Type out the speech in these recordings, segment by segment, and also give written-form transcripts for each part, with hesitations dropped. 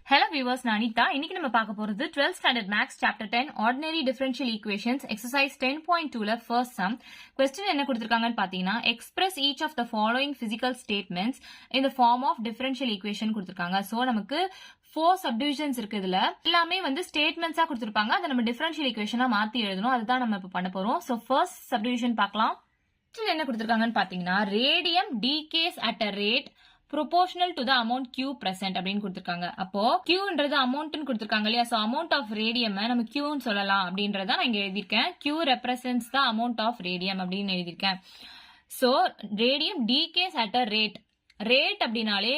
Hello viewers, நான் அனிதா. இன்னைக்கு நம்ம பார்க்க போறது 12th standard maths chapter 10 ordinary differential equations exercise 10.2ல first sum. Question என்ன கொடுத்திருக்காங்கன்னு பாத்தீங்கன்னா express each of the following physical statements in the form of differential equation கொடுத்திருக்காங்க. So நமக்கு 4 subdivisions இருக்கு. இதுல எல்லாமே வந்து ஸ்டேட்மெண்ட்ஸா கொடுத்திருப்பாங்க. அதை நம்ம differential equationஆ மாத்தி எழுதணும். அதுதான் நம்ம இப்ப பண்ண போறோம். சோ first subdivision பார்க்கலாம். என்ன கொடுத்திருக்காங்கன்னு பாத்தீங்கன்னா radium decays at a rate proportional to the amount Q present அப்படின்னு கொடுத்திருக்காங்க. அப்போ Qன்றது amountன்னு கொடுத்திருக்காங்க இல்லையா? So amount of radium நம்ம Qன்னு சொல்லலாம் அப்படின்றத நான் இங்க எழுதியிருக்கேன். Q represents the amount of radium அப்படின்னு எழுதியிருக்கேன். So radium decays at a rate. Rate அப்படின்னாலே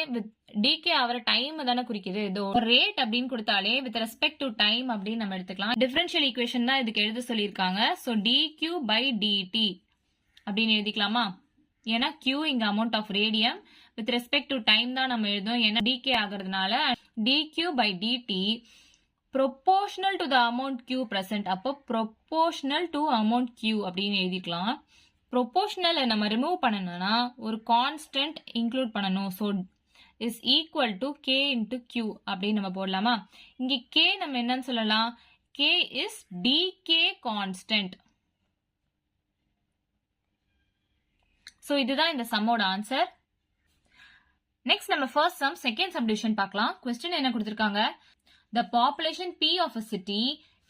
டிகே ஆகிற டைம் தானே குறிக்குது. இதோ ரேட் அப்படின்னு கொடுத்தாலே வித் ரெஸ்பெக்ட் டு டைம் அப்படின்னு நம்ம எடுத்துக்கலாம். டிஃபரன்ஷியல் ஈக்குவேஷன் தான் இதுக்கு எழுத சொல்லியிருக்காங்க. ஸோ dq by dt அப்படின்னு எழுதிக்கலாமா? ஏன்னா Q இங்க amount of radium, with respect to time தான் நம்ம எழுதும். ஏன்னா டிகே ஆகிறதுனால dq by dt proportional to the amount Q present. அப்போ proportional to amount Q அப்படின்னு எழுதிக்கலாம். ப்ரொபோர்ஷனல் நம்ம ரிமூவ் பண்ணணும்னா ஒரு கான்ஸ்டன்ட் இன்க்ளூட் பண்ணணும். So is equal to K into Q அப்படின்னு நம்ம போடலாமா? இங்கே கே நம்ம என்னன்னு சொல்லலாம்? K is DK constant. So இதுதான் இந்த சம்மோட ஆன்சர். நெக்ஸ்ட் நம்ம ஃபர்ஸ்ட் சம் செகண்ட் சப்டிவிஷன் பார்க்கலாம். கொஸ்டின் என்ன கொடுத்திருக்காங்க? The population P of a city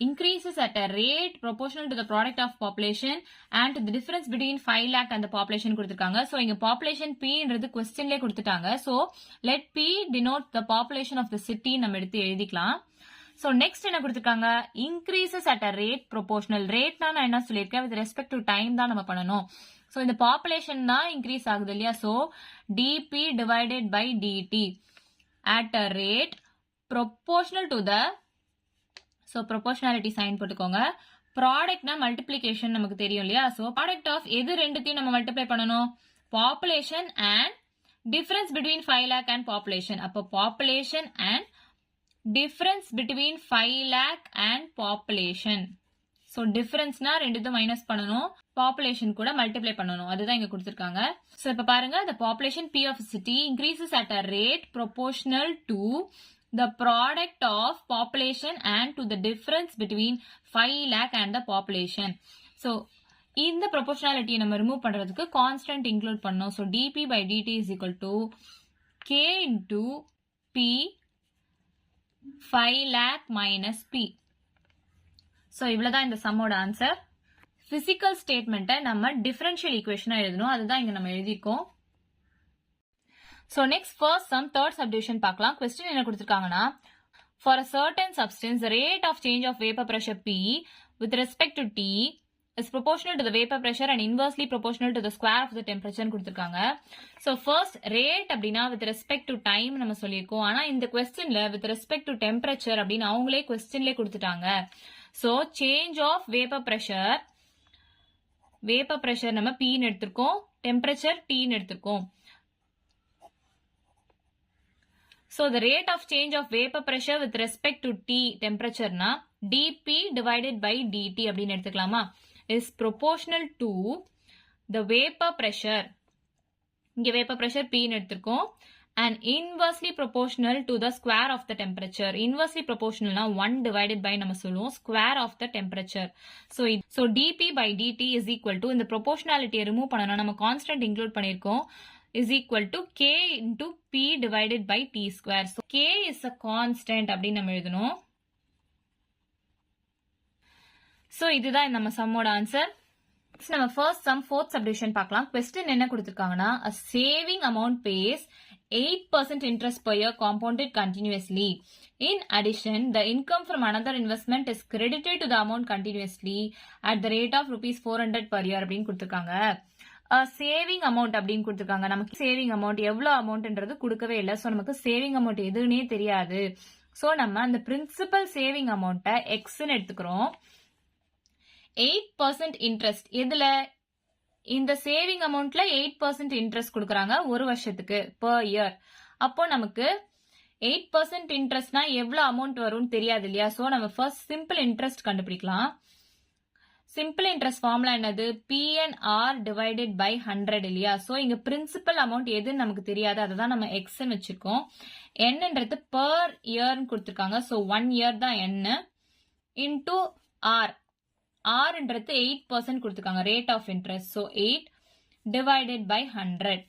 increases at a rate proportional to the product of population and to the difference between 5 lakh and the population கொடுத்திருக்காங்க. So இங்க population Pன்றது questionலே கொடுத்துட்டாங்க. So let P denote the population of the city நம்ம எடுத்து எழுதிக்கலாம். So next என்ன கொடுத்திருக்காங்க? Increases at a rate proportional. Rate நான் என்ன சொல்லியிருக்கேன்? With respect to time தான் நம்ம பண்ணணும். So இந்த population தான் increase ஆகுது இல்லையா? So dP divided by dt at a rate proportional to the, so proportionality sign போட்டுக்கோங்க. ப்ராடக்ட்னா மல்டிப்ளிகேஷன் நமக்கு தெரியும் இல்லையா? ஸோ ப்ராடக்ட் ஆஃப் எது ரெண்டுத்தையும் நம்ம மல்டிப்ளை பண்ணணும்? Population and difference between 5 lakh and population. அப்போ population and difference between 5 lakh and population. So டிஃபரன்ஸ்னா ரெண்டுத்தையும் மைனஸ் பண்ணணும், பாப்புலேஷன் கூட மல்டிப்ளை பண்ணணும். அதுதான் இங்க கொடுத்துருக்காங்க. ஸோ இப்போ பாருங்க, the population P of city increases at a rate proportional to the product of population and to the difference between 5 lakh and the population. So இந்த proportionality நம்ம ரிமூவ் பண்றதுக்கு கான்ஸ்டன்ட் இன்க்ளூட் பண்ணோம். So dp by dt is equal to k into p 5 lakh minus p. So இவ்வளவுதான் இந்த சம்மோட answer. Physical ஸ்டேட்மெண்ட்டை நம்ம differential ஈக்குவேஷனா எழுதணும். அதுதான் இங்க நம்ம எழுதிக்கோம். So next first sum third subdivision பார்க்கலாம். Question என்ன கொடுத்திருக்காங்கன்னா, for a certain substance the rate of change of vapor pressure P with respect to T is proportional to the vapor pressure and inversely proportional to the square of the temperature கொடுத்திருக்காங்க. So first rate அப்படின்னா with respect to time நம்ம சொல்லியிருக்கோம். ஆனா இந்த questionல with respect to temperature அப்படின்னு அவங்களே questionலே கொடுத்துட்டாங்க. So change of vapor pressure நம்ம Pன்னு எடுத்திருக்கோம், temperature Tன்னு எடுத்திருக்கோம். So the rate of change of vapor pressure with respect to T temperature na dP divided by dt அப்படின்னு எடுத்துக்கலாமா? is proportional to the vapor pressure. இங்க vapor pressure P ன்னு எடுத்திருக்கோம், and inversely proportional to the square of the temperature. Inversely proportional na 1 divided by நம்ம சொல்லுவோம் square of the temperature. So dP by dt is equal to, இந்த proportionality remove பண்ணணும், நம்ம constant include பண்ணிருக்கோம், is equal to k into p divided by t square. So k is a constant அப்படின்னு நம்ம எழுதணும். So இதுதான் நம்ம சம்மோட answer. நம்ம ஃபர்ஸ்ட் சம் ஃபோர்த் சப்டிவிஷன் பார்க்கலாம். கொஸ்டின் என்ன கொடுத்திருக்காங்கன்னா, a saving amount pays 8% interest per year compounded continuously. In addition, the income from another investment is credited to the amount continuously at the rate of rupees 400 per year அப்படின்னு கொடுத்திருக்காங்க. Saving amount அப்படின்னு கொடுத்துருக்காங்க. நமக்கு saving amount எவ்வளவு அமௌண்ட்ன்றது கொடுக்கவே இல்லை. So நமக்கு saving amount எதுன்னே தெரியாது. ஸோ நம்ம அந்த பிரின்சிபல் சேவிங் அமௌண்ட்டை எக்ஸ்ன்னு எடுத்துக்கிறோம். 8% இன்ட்ரெஸ்ட் எதுல? இந்த சேவிங் அமௌண்ட்ல 8% இன்ட்ரெஸ்ட் கொடுக்குறாங்க ஒரு வருஷத்துக்கு பெர் இயர். அப்போ நமக்கு 8% இன்ட்ரெஸ்ட்னா எவ்வளவு அமௌண்ட் வரும்னு தெரியாது இல்லையா? ஸோ நம்ம ஃபர்ஸ்ட் சிம்பிள் இன்ட்ரெஸ்ட் கண்டுபிடிக்கலாம். சிம்பிள் இன்ட்ரெஸ்ட் ஃபார்முலா என்னது? PNR டிவைடட் பை 100 இல்லையா? ஸோ இங்க பிரின்சிபல் அமௌண்ட் எதுன்னு நமக்கு தெரியாது, அதை தான் நம்ம எக்ஸ்ன்னு வச்சிருக்கோம். என்னன்றது பர் இயர்னு கொடுத்துருக்காங்க. ஸோ 1 இயர் தான் என்ன இன்டூ ஆர். ஆர்ன்றது 8% கொடுத்துருக்காங்க rate of interest. So 8 divided by 100.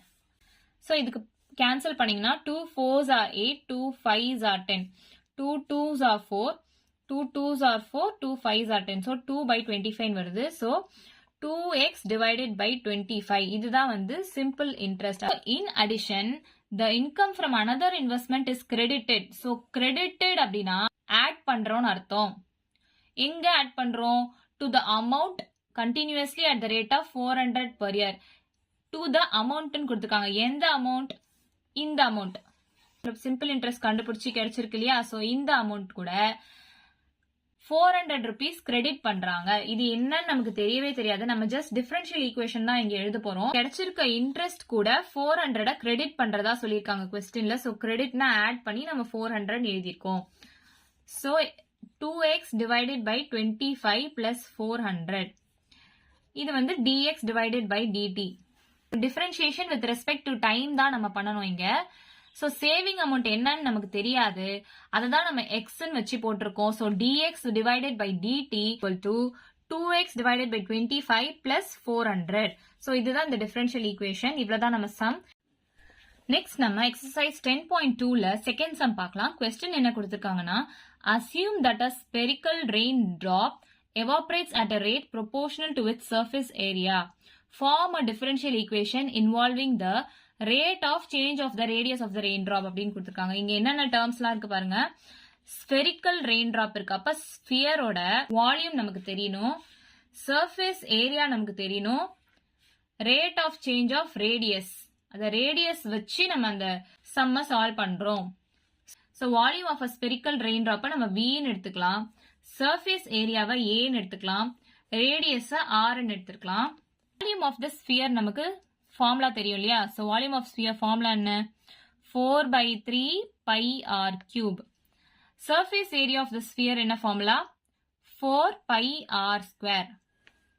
So இதுக்கு கேன்சல் பண்ணீங்கன்னா 2 4s are 8, 2 5s are 10, 2 2s are 4, 2 2s are 4, 2 5s are 10. So 2 by 25 வருது. So 2x divided by 25. இதுதான் வந்து simple interest. In addition, the income from another investment is credited. So credited அப்படின்னா add பண்றோம்னு அர்த்தம். எங்க add பண்றோம்? To the amount continuously at the rate of 400 per year. To the amount கொடுத்துருக்காங்க. எந்த amount? இந்த amount. சிம்பிள் இன்ட்ரெஸ்ட் கண்டுபிடிச்சி கிடைச்சிருக்கு இல்லையா? ஸோ இந்த அமௌண்ட் கூட 400 rupees கிரெடிட் பண்றாங்க. இது என்னன்னு நமக்கு தெரியவே தெரியாது. நம்ம ஜஸ்ட் டிஃபரன்ஷியல் ஈக்குவேஷன் தான் இங்க எழுத போறோம். கிடைச்சிருக்க இன்ட்ரெஸ்ட் கூட 400 கிரெடிட் பண்றதா சொல்லியிருக்காங்க கொஸ்டின்ல. ஸோ கிரெடிட்னா ஆட் பண்ணி நம்ம 400 எழுதியிருக்கோம். So 2x divided by 25 plus 400. இது வந்து dx divided by dt. Differentiation with respect to time தான் நம்ம பண்ணணும் இங்க. ஸோ சேவிங் அமௌண்ட் என்னன்னு நமக்கு தெரியாது, அதை தான் நம்ம எக்ஸ்ன்னு வச்சு போட்டிருக்கோம். So dx divided by dt equal to 2x divided by 25 plus 400. So இதுதான் இந்த டிஃபரன்ஷியல் ஈக்குவேஷன். இவ்வளவுதான் நம்ம சம். நெக்ஸ்ட் நம்ம எக்ஸசைஸ் 10.2ல செகண்ட் சம் பார்க்கலாம். கொஸ்டின் என்ன கொடுத்திருக்காங்கன்னா, assume that a spherical raindrop evaporates at a rate proportional to its surface area. Form a differential equation involving the rate of change of the radius of the raindrop அப்படின்னு கொடுத்திருக்காங்க. இங்க என்னென்ன டேர்ம்ஸ்லாம் இருக்கு பாருங்க. Spherical raindrop இருக்கு. அப்ப ஸ்பியரோட volume நமக்கு தெரியணும், சர்ஃபேஸ் ஏரியா நமக்கு தெரியணும், rate of change of radius, அந்த ரேடியஸ் வச்சு நம்ம அந்த சம்ம சால்வ் பண்றோம். So volume of a spherical ரெயின்ட்ராப்பை நம்ம வின்னு எடுத்துக்கலாம், சர்ஃபேஸ் ஏரியாவை ஏன்னு எடுத்துக்கலாம், ரேடியஸை ஆர்ன்னு எடுத்துக்கலாம். வால்யூம் ஆஃப் த ஸ்பியர் நமக்கு ஃபார்முலா தெரியும் இல்லையா? So volume of sphere formula என்ன? 4/3 pi r cube. Surface area of the sphere என்ன formula? 4 pi r square.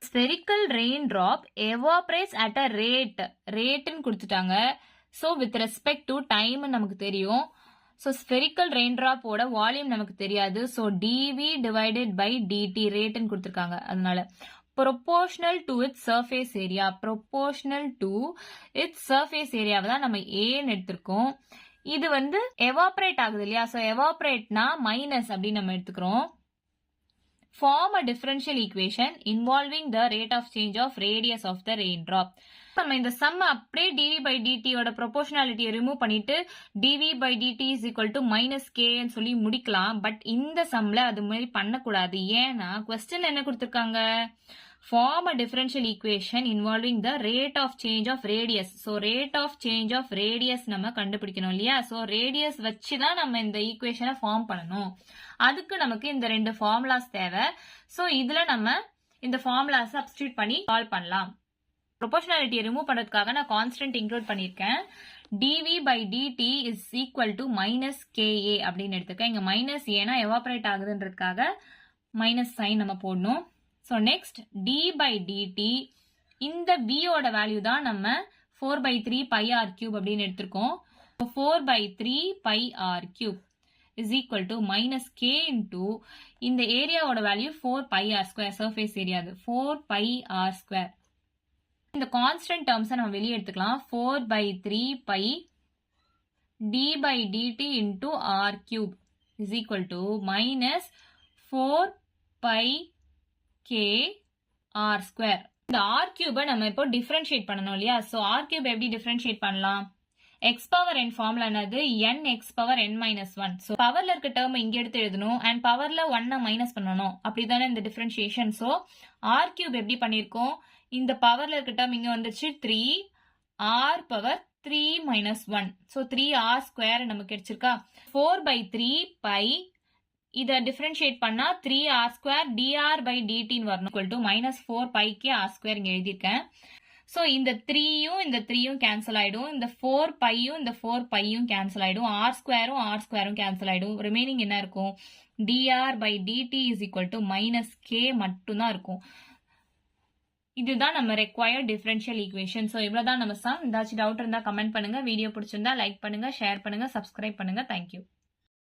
Spherical raindrop evaporates at a rate. ரேட்னு கொடுத்துட்டாங்க. So with respect to time நமக்கு தெரியும். So spherical ரெயின்ட்ராப்போட volume நமக்கு தெரியாது. So dv divided by dt ரேட்னு கொடுத்துருக்காங்க. அதனால proportional to its surface area. proportional to its surface area தான் நம்ம ஏன்னு எடுத்திருக்கோம். இது வந்து எவாபரேட் ஆகுது இல்லையா? ஸோ எவாபரேட்னா மைனஸ் அப்படின்னு நம்ம எடுத்துக்கிறோம். Form a differential equation involving the rate of change of radius of the raindrop. நம்ம இந்த சம் அப்படியே dv by dt ஓட ப்ரொபோர்ஷனாலிட்டியை ரிமூவ் பண்ணிட்டு dv by dt is equal to minus k ன்னு சொல்லி முடிக்கலாம். பட் இந்த சம்ல அது மாதிரி பண்ணக்கூடாது. ஏன்னா கொஸ்டின் என்ன கொடுத்திருக்காங்க? Form a differential equation involving the rate of change of radius. So rate of change of radius நம்ம கண்டுபிடிக்கணும் இல்லையா? So radius வச்சு தான் நம்ம இந்த ஈக்குவேஷனை ஃபார்ம் பண்ணணும். அதுக்கு நமக்கு இந்த ரெண்டு ஃபார்முலாஸ் தேவை. ஸோ இதுல நம்ம இந்த ஃபார்முலாஸ் சப்ஸ்டியூட் பண்ணி சால்வ் பண்ணலாம். ப்ரொபோர்ஷனாலிட்டியை ரிமூவ் பண்றதுக்காக நான் கான்ஸ்டன்ட் இன்க்ளூட் பண்ணியிருக்கேன். dv by dt is equal to minus ka அப்படின்னு எடுத்துக்க. இங்க மைனஸ் ஏன்னா எவாபரேட் ஆகுதுன்றதுக்காக மைனஸ் சைன் நம்ம போடணும். So next d by dt, இந்த v ஓட வேல்யூ தான் நம்ம 4/3 pi r cube அப்படின்னு எடுத்திருக்கோம். 4/3 pi r cube is equal to minus k into இந்த ஏரியாவோட value 4 pi r square, surface area அது 4 pi r square. இந்த கான்ஸ்டன்ட் டேர்ம்ஸை நம்ம வெளியே எடுத்துக்கலாம். 4/3 pi d by dt into r cube is equal to minus 4 pi k r square. இந்த r cube நம்ம இப்போ டிஃபரன்ஷியேட் பண்ணணும் இல்லையா? ஸோ r cube எப்படி டிஃபரன்ஷியேட் பண்ணலாம்? x பவர் n ஃபார்முலா என்னது? n x power n minus 1. So பவர்ல இருக்க டேர்ம் இங்க எடுத்து எழுதணும் அண்ட் பவர்ல 1 மைனஸ் பண்ணணும். அப்படிதானே இந்த டிஃபரன்ஷியேஷன். ஸோ r cube எப்படி பண்ணியிருக்கோம்? இந்த பவர்ல இருக்க டேர்ம் இங்க வந்துச்சு 3 r power 3 minus 1. So 3r square நமக்கு கிடைச்சிருக்கா? 4/3 pi இதை டிஃபரன்ஷியேட் பண்ணா 3r square dr by dt வரணும். equal to minus 4 pi k r square இங்க எழுதியிருக்கேன். ஸோ இந்த 3யும் இந்த 3யும் கேன்சல் ஆயிடும். இந்த 4 பையும் இந்த 4 பையும் கேன்சல் ஆயிடும். ஆர் ஸ்கொயரும் கேன்சல் ஆயிடும். ரிமைனிங் என்ன இருக்கும்? dr by dt is equal to minus k மட்டும்தான் இருக்கும். இதுதான் நம்ம ரெக்வயர்ட் டிஃபரன்ஷியல் ஈக்குவேஷன். ஸோ இவ்வளோதான் நம்ம சம். ஏதாச்சும் டவுட் இருந்தால் கமெண்ட் பண்ணுங்க. வீடியோ பிடிச்சிருந்தா லைக் பண்ணுங்க, ஷேர் பண்ணுங்க, சப்ஸ்கிரைப் பண்ணுங்க. தேங்க்யூ.